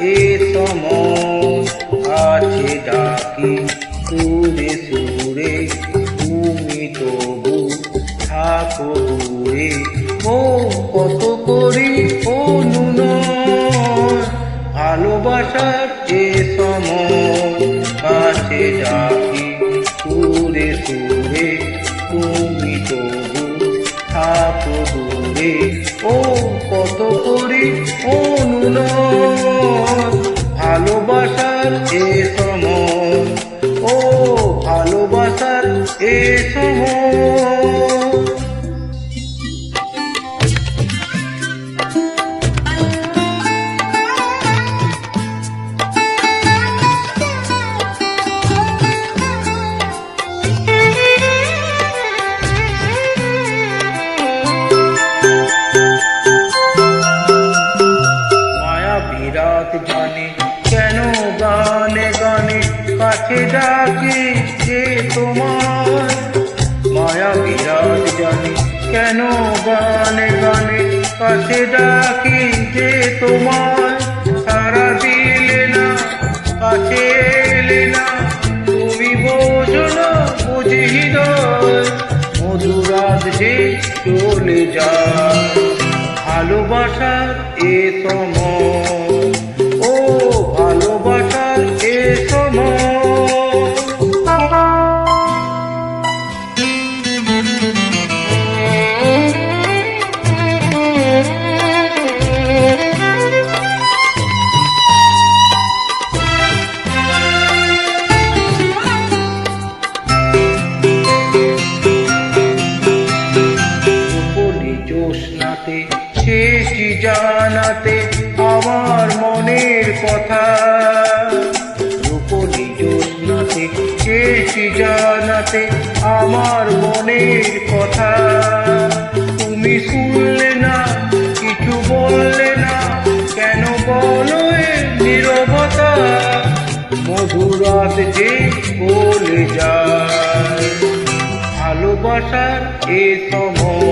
এ সময় আছে ডাকি সুরে সুরে, তুমি তবু থাকো দূরে। ও কত করি অনুনয়, ভালোবাসার এ সময় আছে ডাকি সুরে সুরে, তুমি তবু থাকো দূরে। ও কত করি অনুনয়, ভালোবাসার এ সময়, ও ভালোবাসার এ সময়। রাত জানে কেন গানে গানে কাছে ডাকে যে তোমার, মায়া বিরাট জানে কেন গানে গানে কাছে ডাকে যে তোমার। সারা দিলে না কাছে এলে না, তুমি বোঝো না বুঝি হৃদয়, মধুরাত যে চলে যায়। ভালোবাসার এ সময়, ও ভালোবাসার এ সময়। জ্যোৎস্নাতে শেষই জানাতে আমার মনের কথা, রূপলি জ্যোৎস্নাতে শেষই জানাতে আমার মনের কথা। তুমি শুনলে না কিছু বললে না, কেন বলো এ নীরবতা, মধুরাত যে বলে যায়। ভালোবাসার এ সময়,